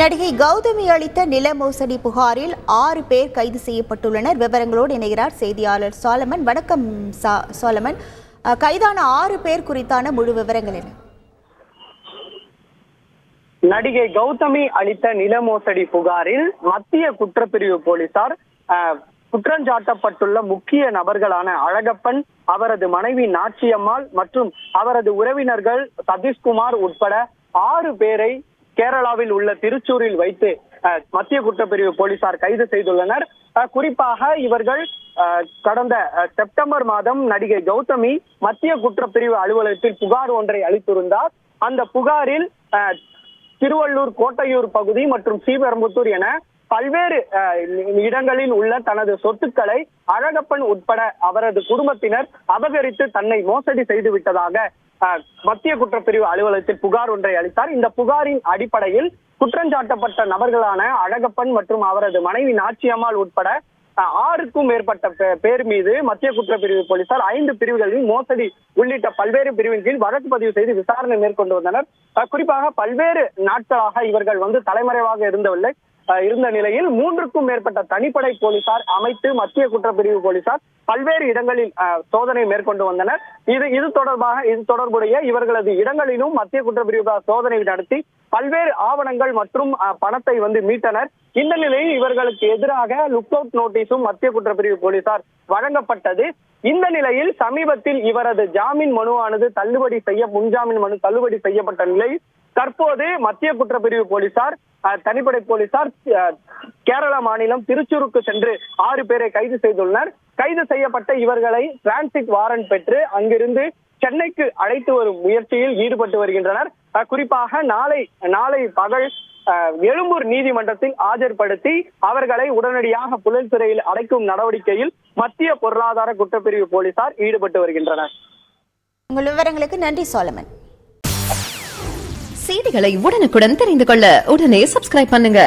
நடிகை கௌதமி அளித்த நில மோசடி புகாரில் 6 பேர் கைது செய்யப்பட்டுள்ளனர். விவரங்களோடு இணைகிறார் செய்தியாளர் சாலமன். வணக்கம் சாலமன். கைதான 6 பேர் குறித்தான முழு விவரங்கள் என்ன? நடிகை கௌதமி அளித்த நில மோசடி புகாரில் மத்திய குற்றப்பிரிவு போலீசார் குற்றஞ்சாட்டப்பட்டுள்ள முக்கிய நபர்களான அழகப்பன், அவரது மனைவி நாச்சியம்மாள் மற்றும் அவரது உறவினர்கள் சதீஷ்குமார் உட்பட 6 பேரை கேரளாவில் உள்ள திருச்சூரில் வைத்து மத்திய குற்றப்பிரிவு போலீசார் கைது செய்துள்ளனர். குறிப்பாக இவர்கள் கடந்த செப்டம்பர் மாதம் நடிகை கௌதமி மத்திய குற்றப்பிரிவு அலுவலகத்தில் புகார் ஒன்றை அளித்திருந்தார். அந்த புகாரில் திருவள்ளூர், கோட்டையூர் பகுதி மற்றும் ஸ்ரீபெரும்புத்தூர் என பல்வேறு இடங்களில் உள்ள தனது சொத்துக்களை அழகப்பன் உட்பட அவரது குடும்பத்தினர் அபகரித்து தன்னை மோசடி செய்து விட்டதாக மத்திய குற்றப்பிரிவு அலுவலகத்தில் புகார் ஒன்றை அளித்தார். இந்த புகாரின் அடிப்படையில் குற்றஞ்சாட்டப்பட்ட நபர்களான அழகப்பன் மற்றும் அவரது மனைவி நாச்சியம்மாள் உட்பட 6க்கும் மேற்பட்ட பேர் மீது மத்திய குற்றப்பிரிவு போலீசார் 5 பிரிவுகளில் மோசடி உள்ளிட்ட பல்வேறு பிரிவின் கீழ் வழக்கு பதிவு செய்து விசாரணை மேற்கொண்டு வந்தனர். குறிப்பாக பல்வேறு நாட்களாக இவர்கள் தலைமறைவாக இருந்த நிலையில் 3க்கும் மேற்பட்ட தனிப்படை போலீசார் அமைத்து மத்திய குற்றப்பிரிவு போலீசார் பல்வேறு இடங்களில் சோதனை மேற்கொண்டு வந்தனர். இது தொடர்புடைய இவர்களது இடங்களிலும் மத்திய குற்றப்பிரிவு சோதனை நடத்தி பல்வேறு ஆவணங்கள் மற்றும் பணத்தை மீட்டனர். இந்த நிலையில் இவர்களுக்கு எதிராக லுக் அவுட் நோட்டீஸும் மத்திய குற்றப்பிரிவு போலீசார் வழங்கப்பட்டது. இந்த நிலையில் சமீபத்தில் இவரது ஜாமீன் மனுவானது முன்ஜாமீன் மனு தள்ளுபடி செய்யப்பட்ட நிலையில் தற்போது மத்திய குற்றப்பிரிவு போலீசார் தனிப்படை போலீசார் கேரள மாநிலம் திருச்சூருக்கு சென்று 6 பேரை கைது செய்துள்ளனர். கைது செய்யப்பட்ட இவர்களை டிரான்சிட் வாரண்ட் பெற்று அங்கிருந்து சென்னைக்கு அழைத்து வரும் முயற்சியில் ஈடுபட்டு வருகின்றனர். குறிப்பாக நாளை பகல் எழும்பூர் நீதிமன்றத்தில் ஆஜர்படுத்தி அவர்களை உடனடியாக புழல் சிறையில் அடைக்கும் நடவடிக்கையில் மத்திய பொருளாதார குற்றப்பிரிவு போலீசார் ஈடுபட்டு வருகின்றனர். உங்கள் விவரங்களுக்கு நன்றி சாலமன். செய்திகளை உடனுக்குடன் தெரிந்து கொள்ள உடனே சப்ஸ்கிரைப் பண்ணுங்க.